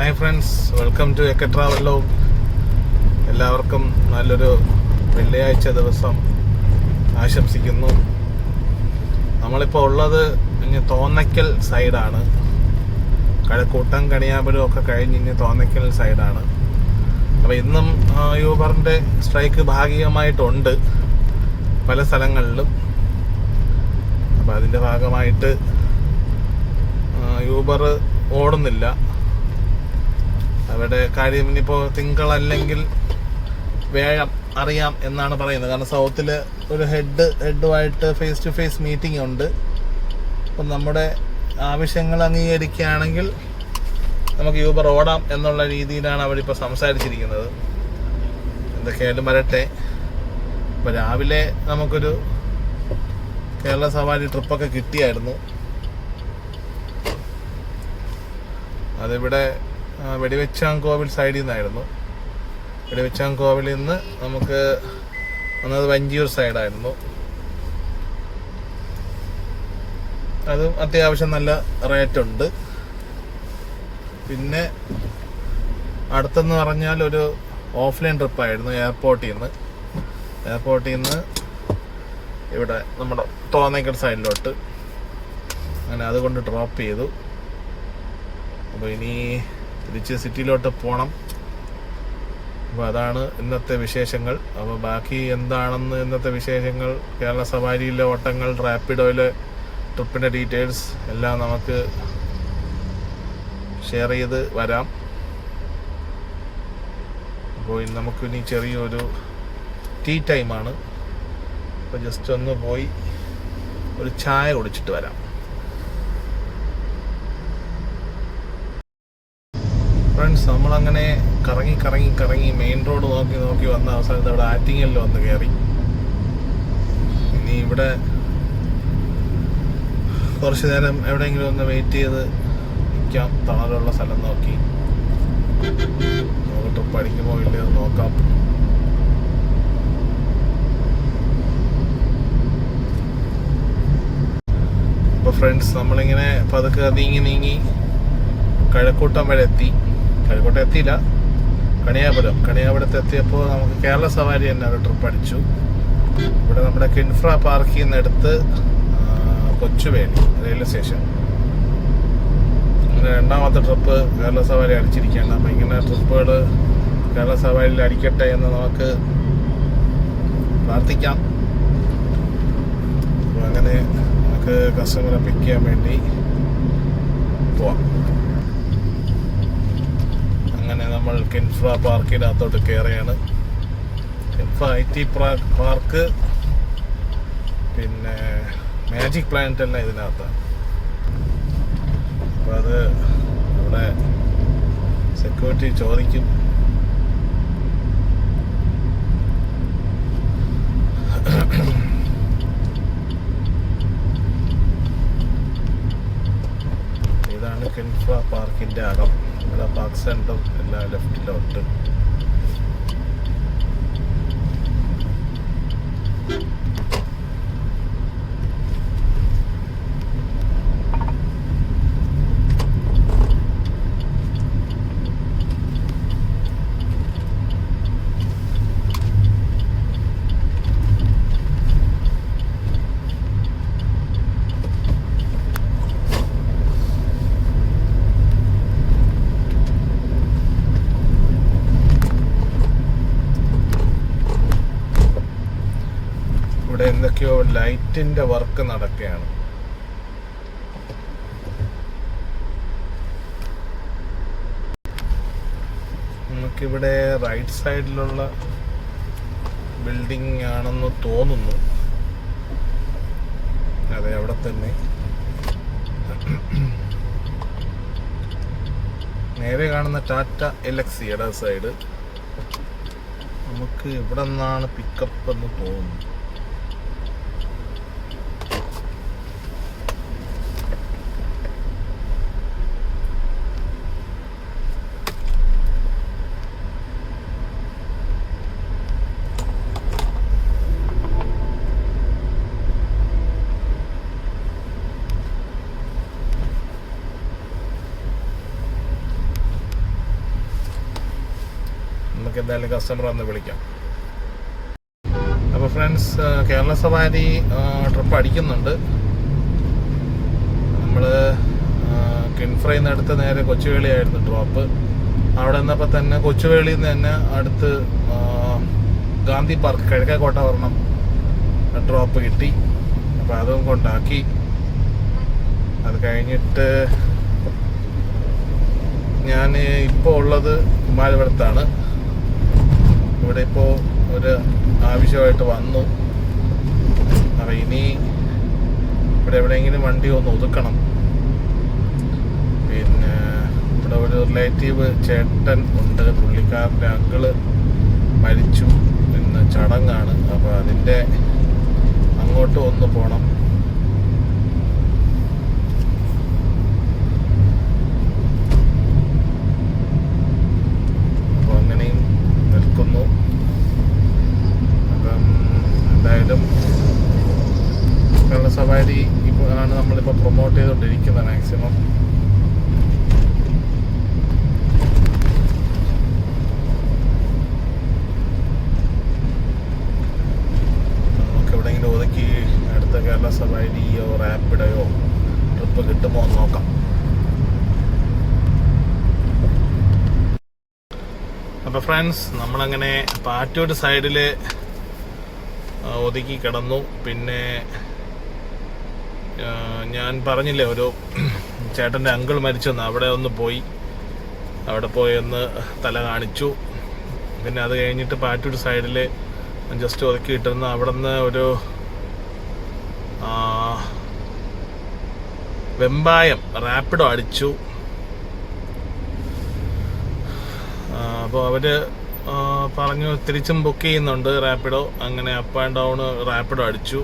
Hi friends, welcome to എക്കെ travelogue. എല്ലാവർക്കും നല്ലൊരു വെള്ളിയാഴ്ച ദിവസം ആശംസിക്കുന്നു. നമ്മളിപ്പോൾ ഉള്ളത് ഇനി തോന്നയ്ക്കൽ സൈഡാണ്. കഴക്കൂട്ടം കണിയാപുരം ഒക്കെ കഴിഞ്ഞ് ഇനി തോന്നയ്ക്കൽ സൈഡാണ്. അപ്പോൾ ഇന്നും യൂബറിൻ്റെ സ്ട്രൈക്ക് ഭാഗികമായിട്ടുണ്ട് പല സ്ഥലങ്ങളിലും. അപ്പോൾ അതിൻ്റെ ഭാഗമായിട്ട് യൂബർ ഓടുന്നില്ല. അവിടെ കാര്യം ഇനിയിപ്പോൾ തിങ്കളല്ലെങ്കിൽ വ്യാഴം അറിയാം എന്നാണ് പറയുന്നത്. കാരണം സൗത്തിൽ ഒരു ഹെഡുമായിട്ട് ഫേസ് ടു ഫേസ് മീറ്റിംഗ് ഉണ്ട്. അപ്പം നമ്മുടെ ആവശ്യങ്ങൾ അംഗീകരിക്കുകയാണെങ്കിൽ നമുക്ക് യൂബർ ഓടാം എന്നുള്ള രീതിയിലാണ് അവരിപ്പോൾ സംസാരിച്ചിരിക്കുന്നത്. എന്തൊക്കെയായാലും വരട്ടെ. ഇപ്പോൾ രാവിലെ നമുക്കൊരു കേരള സവാരി ട്രിപ്പൊക്കെ കിട്ടിയായിരുന്നു. അതിവിടെ വെടിവെച്ചാങ്കോവിൽ സൈഡിൽ നിന്നായിരുന്നു. വെടിവെച്ചാങ്കോവിലിൽ നിന്ന് നമുക്ക് വന്നത് വഞ്ചിയൂർ സൈഡായിരുന്നു. അതും അത്യാവശ്യം നല്ല റേറ്റുണ്ട്. പിന്നെ അടുത്തെന്ന് പറഞ്ഞാൽ ഒരു ഓഫ്ലൈൻ ട്രിപ്പായിരുന്നു എയർപോർട്ടിൽ നിന്ന് ഇവിടെ നമ്മുടെ തോന്നയ്ക്കൽ സൈഡിലോട്ട്. അങ്ങനെ അതുകൊണ്ട് ഡ്രോപ്പ് ചെയ്തു. അപ്പോൾ ഇനി തിരിച്ച് സിറ്റിയിലോട്ട് പോകണം. അപ്പോൾ അതാണ് ഇന്നത്തെ വിശേഷങ്ങൾ. അപ്പോൾ ബാക്കി എന്താണെന്ന് ഇന്നത്തെ വിശേഷങ്ങൾ, കേരള സവാരിയിലെ ഓട്ടങ്ങൾ, റാപ്പിഡോയിലെ ട്രിപ്പിൻ്റെ ഡീറ്റെയിൽസ് എല്ലാം നമുക്ക് ഷെയർ ചെയ്ത് വരാം. അപ്പോൾ നമുക്കിനി ചെറിയൊരു ടീ ടൈമാണ്. അപ്പോൾ ജസ്റ്റ് ഒന്ന് പോയി ഒരു ചായ കുടിച്ചിട്ട് വരാം. ഫ്രണ്ട്സ്, നമ്മളങ്ങനെ കറങ്ങി മെയിൻ റോഡ് നോക്കി വന്ന അവസാനത്ത് അവിടെ ആറ്റിങ്ങലിൽ വന്ന് കയറി. ഇനി ഇവിടെ കുറച്ച് നേരം എവിടെയെങ്കിലും ഒന്ന് വെയിറ്റ് ചെയ്ത് നിൽക്കാം. തണലുള്ള സ്ഥലം നോക്കി നമുക്ക് ട്രിപ്പ് അടിക്കുമോ ഇല്ലയോ നോക്കാം. അപ്പോൾ ഫ്രണ്ട്സ്, നമ്മളിങ്ങനെ പതുക്കെ നീങ്ങി കഴക്കൂട്ടം വരെ എത്തി. കഴക്കൂട്ടം എത്തിയില്ല, കണിയാപുരത്ത് എത്തിയപ്പോൾ നമുക്ക് കേരള സവാരി തന്നെ ഒരു ട്രിപ്പ് അടിച്ചു. ഇവിടെ നമ്മുടെ കിൻഫ്ര പാർക്കിൽ നിന്ന് എടുത്ത് കൊച്ചുവേലി റെയിൽവേ സ്റ്റേഷൻ. അങ്ങനെ രണ്ടാമത്തെ ട്രിപ്പ് കേരള സവാരി അടിച്ചിരിക്കുകയാണ്. അപ്പം ഇങ്ങനെ ട്രിപ്പുകൾ കേരള സവാരിയിൽ അടിക്കട്ടെ എന്ന് നമുക്ക് പ്രാർത്ഥിക്കാം. അപ്പോൾ അങ്ങനെ നമുക്ക് കസ്റ്റമറെ പിക്ക് ചെയ്യാൻ വേണ്ടി പോവാം. അങ്ങനെ നമ്മൾ കിൻഫ്ര പാർക്കിനകത്തോട്ട് കയറിയാണ്. കിൻഫ്ര IT പാർക്ക്, പിന്നെ മാജിക് പ്ലാനറ്റ് എല്ലാം ഇതിനകത്താണ്. അപ്പോൾ അത് ഇവിടെ സെക്യൂരിറ്റി ചോദിക്കും. ഇതാണ് കിൻഫ്ര പാർക്കിൻ്റെ അകം. ഇവിടെ പാർക്ക് സെൻറ്റർ എല്ലാം ലെഫ്റ്റിലോട്ട്. ഇവിടെ എന്തൊക്കെയോ ലൈറ്റിന്റെ വർക്ക് നടക്കുകയാണ്. നമുക്കിവിടെ റൈറ്റ് സൈഡിലുള്ള ബിൽഡിംഗ് ആണെന്ന് തോന്നുന്നു. അതെ, അവിടെ തന്നെ. നേരെ കാണുന്ന ടാറ്റ എലക്സി ഇട സൈഡ്. നമുക്ക് ഇവിടെ നിന്നാണ് പിക്കപ്പ് എന്ന് തോന്നുന്നു. നമുക്ക് എന്തായാലും കസ്റ്റമറെ ഒന്ന് വിളിക്കാം. അപ്പോൾ ഫ്രണ്ട്സ്, കേരള സവാരി ട്രിപ്പ് അടിക്കുന്നുണ്ട്. നമ്മൾ കിൻഫ്രയിൽ നിന്ന് അടുത്ത് നേരെ കൊച്ചുവേളിയായിരുന്നു ഡ്രോപ്പ്. അവിടെ നിന്നപ്പോൾ തന്നെ കൊച്ചുവേളിയിൽ നിന്ന് തന്നെ അടുത്ത് ഗാന്ധി പാർക്ക് കിഴക്കേക്കോട്ട വരണം ഡ്രോപ്പ് കിട്ടി. അപ്പോൾ അതും കൊണ്ടാക്കി. അത് കഴിഞ്ഞിട്ട് ഞാൻ ഇപ്പോൾ ഉള്ളത് കുമാരപുരത്താണ്. ഇവിടെ ഇപ്പോൾ ഒരു ആവശ്യമായിട്ട് വന്നു. അപ്പോൾ ഇനി ഇവിടെ എവിടെയെങ്കിലും വണ്ടി ഒന്ന് ഒതുക്കണം. പിന്നെ ഇവിടെ ഒരു റിലേറ്റീവ് ചേട്ടൻ ഉണ്ട്, പുള്ളിക്കാരൻ്റെ അങ്കിള് മരിച്ചു, ഇന്ന് ചടങ്ങാണ്. അപ്പോൾ അതിൻ്റെ അങ്ങോട്ട് ഒന്ന് പോകണം. അപ്പോൾ അങ്ങനെയും നിൽക്കുന്നു. അപ്പം എന്തായാലും കേരള സവാരി ഇപ്പോൾ ആണ് നമ്മളിപ്പോൾ പ്രൊമോട്ട് ചെയ്തുകൊണ്ടിരിക്കുന്നത് മാക്സിമം. ഒതുക്കി അടുത്ത കേരള സവാരിയോ റാപ്പിഡയോ ട്രിപ്പ് കിട്ടുമോ എന്ന് നോക്കാം. അപ്പോൾ ഫ്രണ്ട്സ്, നമ്മളങ്ങനെ പാറ്റൂർ സൈഡിൽ ഒതുക്കി കിടന്നു. പിന്നെ ഞാൻ പറഞ്ഞില്ലേ ഒരു ചേട്ടൻ്റെ അങ്കിൾ മരിച്ചെന്ന്, അവിടെ ഒന്ന് പോയി. അവിടെ പോയി ഒന്ന് തല കാണിച്ചു. പിന്നെ അത് കഴിഞ്ഞിട്ട് പാറ്റൂർ സൈഡിൽ ജസ്റ്റ് ഒതുക്കി ഇട്ടിരുന്നു. അവിടെ നിന്ന് ഒരു വെമ്പായം റാപ്പിഡോ അടിച്ചു. അപ്പോൾ അവർ പറഞ്ഞു തിരിച്ചും ബുക്ക് ചെയ്യുന്നുണ്ട് റാപ്പിഡോ. അങ്ങനെ അപ്പ് ആൻഡ് ഡൗൺ റാപ്പിഡോ അടിച്ചു.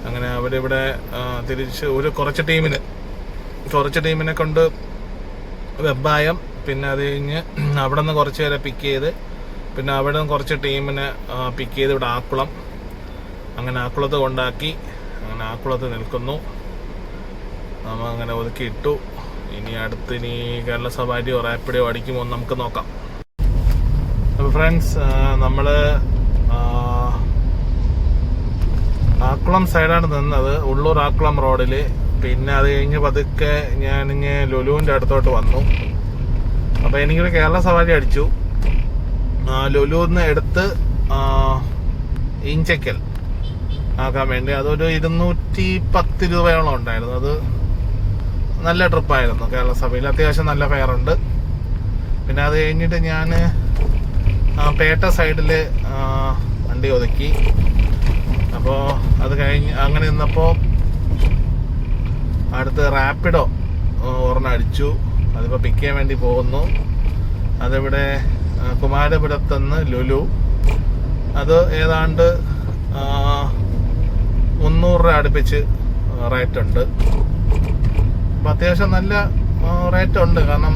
അങ്ങനെ അവരിവിടെ തിരിച്ച് കുറച്ച് ടീമിനെ കൊണ്ട് വെമ്പായം, പിന്നെ അത് കഴിഞ്ഞ് അവിടെ നിന്ന് കുറച്ച് പേരെ പിക്ക് ചെയ്ത്, പിന്നെ അവിടെ നിന്ന് കുറച്ച് ടീമിനെ പിക്ക് ചെയ്ത് ഇവിടെ ആക്കുളം, അങ്ങനെ ആക്കുളത്ത് കൊണ്ടാക്കി. അങ്ങനെ ആക്കുളത്ത് നിൽക്കുന്നു. നമ്മൾ അങ്ങനെ ഒതുക്കി ഇട്ടു. ഇനി കേരള സവാരിയോ റാപ്പിഡോ അടിക്കുമോ എന്ന് നമുക്ക് നോക്കാം. അപ്പോൾ ഫ്രണ്ട്സ്, നമ്മൾ ആക്കുളം സൈഡാണ് നിന്നത്, ഉള്ളൂർ ആക്കുളം റോഡിൽ. പിന്നെ അത് കഴിഞ്ഞ് പതുക്കെ ഞാനിങ്ങ് ലുലുവിൻ്റെ അടുത്തോട്ട് വന്നു. അപ്പോൾ എനിക്കൊരു കേരള സവാരി അടിച്ചു. ലുലുവിന്ന് എടുത്ത് ഇഞ്ചക്കൽ ആക്കാൻ വേണ്ടി. അതൊരു 210 രൂപയോളം ഉണ്ടായിരുന്നു. അത് നല്ല ട്രിപ്പായിരുന്നു. കേരള സഭയിൽ അത്യാവശ്യം നല്ല ഫെയറുണ്ട്. പിന്നെ അത് കഴിഞ്ഞിട്ട് ഞാൻ പേട്ട സൈഡിൽ വണ്ടി ഒതുക്കി. അപ്പോൾ അത് കഴിഞ്ഞ് അങ്ങനെ നിന്നപ്പോൾ അടുത്ത് റാപ്പിഡോ ഒരെണ്ണം അടിച്ചു. അതിപ്പോൾ പിക്ക് ചെയ്യാൻ വേണ്ടി പോകുന്നു. അതിവിടെ കുമാരപുരത്തുനിന്ന് ലുലു. അത് ഏതാണ്ട് 300 രൂപ അടുപ്പിച്ച് റേറ്റ് ഉണ്ട്. അപ്പം അത്യാവശ്യം നല്ല റേറ്റ് ഉണ്ട്. കാരണം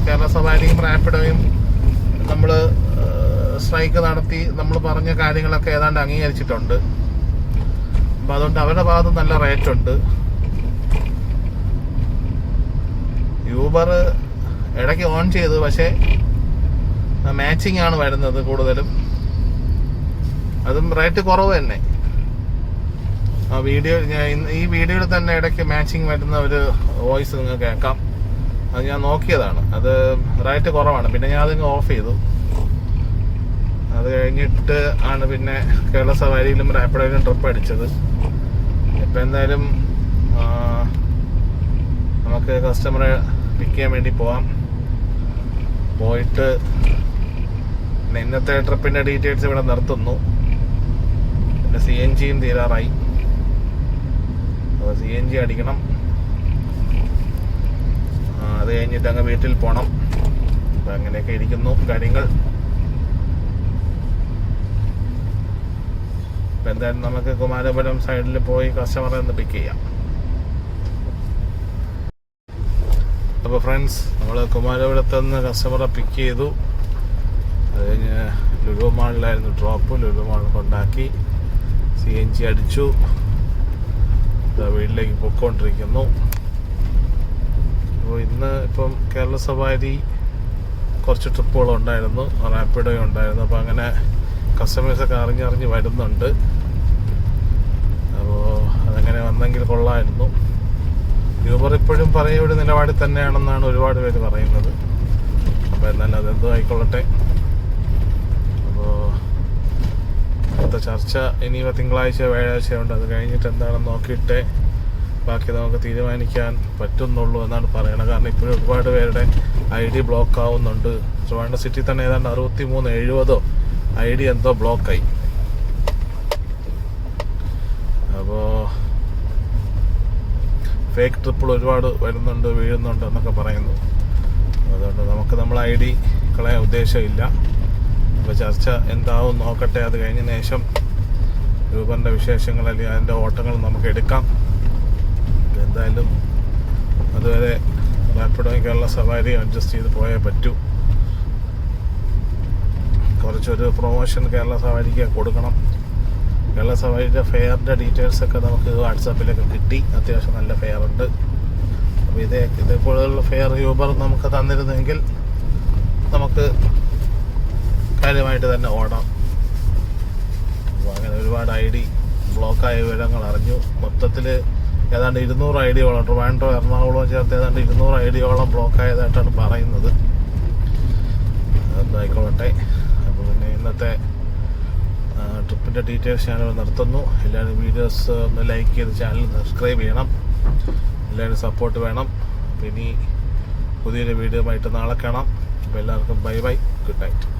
കേരള സവാരിയും റാപ്പിഡോയും നമ്മൾ സ്ട്രൈക്ക് നടത്തി നമ്മൾ പറഞ്ഞ കാര്യങ്ങളൊക്കെ ഏതാണ്ട് അംഗീകരിച്ചിട്ടുണ്ട്. അപ്പം അതുകൊണ്ട് അവരുടെ ഭാഗത്ത് നല്ല റേറ്റ് ഉണ്ട്. യൂബർ ഇടയ്ക്ക് ഓൺ ചെയ്തു, പക്ഷേ മാച്ചിങ് ആണ് വരുന്നത് കൂടുതലും. അതും റേറ്റ് കുറവ് തന്നെ. ഈ വീഡിയോയിൽ തന്നെ ഇടയ്ക്ക് മാച്ചിങ് വരുന്ന ഒരു വോയിസ് നിങ്ങൾക്ക് കേൾക്കാം. അത് ഞാൻ നോക്കിയതാണ്. അത് റേറ്റ് കുറവാണ്. പിന്നെ ഞാൻ അതിങ്ങ് ഓഫ് ചെയ്തു. അത് കഴിഞ്ഞിട്ട് ആണ് പിന്നെ കേരള സവാരിയിലും റാപ്പിഡോയിലും ട്രിപ്പ് അടിച്ചത്. ഇപ്പം എന്തായാലും നമുക്ക് കസ്റ്റമറെ പിക്ക് ചെയ്യാൻ വേണ്ടി പോവാം. പോയിട്ട് ഇന്നത്തെ ട്രിപ്പിൻ്റെ ഡീറ്റെയിൽസ് ഇവിടെ നിർത്തുന്നു. പിന്നെ CNGയും തീരാറായി. അപ്പോൾ CNG അടിക്കണം. അത് കഴിഞ്ഞിട്ട് അങ്ങ് വീട്ടിൽ പോകണം. അപ്പം അങ്ങനെയൊക്കെ ഇരിക്കുന്നു കാര്യങ്ങൾ. അപ്പം എന്തായാലും നമുക്ക് കുമാരപുരം സൈഡിൽ പോയി കസ്റ്റമറെ ഒന്ന് പിക്ക് ചെയ്യാം. അപ്പോൾ ഫ്രണ്ട്സ്, നമ്മൾ കുമാരപുരത്ത് നിന്ന് കസ്റ്റമറെ പിക്ക് ചെയ്തു. അത് കഴിഞ്ഞ് ലുലു മാളിലായിരുന്നു ഡ്രോപ്പ്. ലുലു മാൾ കൊണ്ടാക്കി CNG അടിച്ചു. വീട്ടിലേക്ക് പൊയ്ക്കൊണ്ടിരിക്കുന്നു. അപ്പോൾ ഇന്ന് ഇപ്പം കേരള സവാരി കുറച്ച് ട്രിപ്പുകളുണ്ടായിരുന്നു, റാപ്പിഡോ ഉണ്ടായിരുന്നു. അപ്പോൾ അങ്ങനെ കസ്റ്റമേഴ്സൊക്കെ അറിഞ്ഞറിഞ്ഞ് വരുന്നുണ്ട്. അപ്പോൾ അതങ്ങനെ വന്നെങ്കിൽ കൊള്ളായിരുന്നു. യൂബർ ഇപ്പോഴും പഴയ ഒരു നിലപാടിൽ തന്നെയാണെന്നാണ് ഒരുപാട് പേര് പറയുന്നത്. അപ്പോൾ എന്നാലും അതെന്തോ ആയിക്കൊള്ളട്ടെ. അപ്പോൾ അടുത്ത ചർച്ച ഇനിയിപ്പോൾ തിങ്കളാഴ്ച വ്യാഴാഴ്ചയുണ്ട്. അത് കഴിഞ്ഞിട്ട് എന്താണെന്ന് നോക്കിയിട്ട് ബാക്കി നമുക്ക് തീരുമാനിക്കാൻ പറ്റുന്നുള്ളൂ എന്നാണ് പറയുന്നത്. കാരണം ഇപ്പോഴും ഒരുപാട് പേരുടെ ID ബ്ലോക്ക് ആവുന്നുണ്ട്. ട്രിവാൻഡ്രം സിറ്റി തന്നെ ഏതാണ്ട് 63-70 ID എന്തോ ബ്ലോക്കായി. അപ്പോൾ ഫേക്ക് ട്രിപ്പുകൾ ഒരുപാട് വരുന്നുണ്ട്, വീഴുന്നുണ്ട് എന്നൊക്കെ പറയുന്നു. അതുകൊണ്ട് നമുക്ക് നമ്മളെ ID കളയാൻ ഉദ്ദേശമില്ല. അപ്പോൾ ചർച്ച എന്താവും നോക്കട്ടെ. അത് കഴിഞ്ഞ ശേഷം യൂബറിൻ്റെ വിശേഷങ്ങൾ അല്ലെങ്കിൽ അതിൻ്റെ ഓട്ടങ്ങൾ നമുക്ക് എടുക്കാം. എന്തായാലും അതുവരെ റാപ്പിഡോയും കേരള സവാരി അഡ്ജസ്റ്റ് ചെയ്ത് പോയേ പറ്റൂ. കുറച്ചൊരു പ്രൊമോഷൻ കേരള സവാരിക്ക് കൊടുക്കണം. കേരള സവാരിയുടെ ഫെയറിൻ്റെ ഡീറ്റെയിൽസൊക്കെ നമുക്ക് വാട്സാപ്പിലൊക്കെ കിട്ടി. അത്യാവശ്യം നല്ല ഫെയർ ഉണ്ട്. അപ്പോൾ ഇതേപോലുള്ള ഫെയർ യൂബർ നമുക്ക് തന്നിരുന്നെങ്കിൽ നമുക്ക് കാര്യമായിട്ട് തന്നെ ഓടാം. അപ്പോൾ അങ്ങനെ ഒരുപാട് ID ബ്ലോക്കായ വിവരങ്ങൾ അറിഞ്ഞു. മൊത്തത്തിൽ ഏതാണ്ട് 200 ID-യോളം ട്രിവാൻഡ്രം എറണാകുളം ചേർത്ത് ഏതാണ്ട് 200 ID-യോളം ബ്ലോക്കായതായിട്ടാണ് പറയുന്നത്. അതായിക്കോട്ടെ. അപ്പോൾ പിന്നെ ഇന്നത്തെ ട്രിപ്പിൻ്റെ ഡീറ്റെയിൽസ് ഞാനിവിടെ നിർത്തുന്നു. എല്ലാവരും വീഡിയോസ് ഒന്ന് ലൈക്ക് ചെയ്ത് ചാനൽ സബ്സ്ക്രൈബ് ചെയ്യണം. എല്ലാവരും സപ്പോർട്ട് വേണം. അപ്പോൾ ഇനി പുതിയൊരു വീഡിയോ ആയിട്ട് നാളെ കാണാം. അപ്പോൾ എല്ലാവർക്കും ബൈ ബൈ, ഗുഡ് നൈറ്റ്.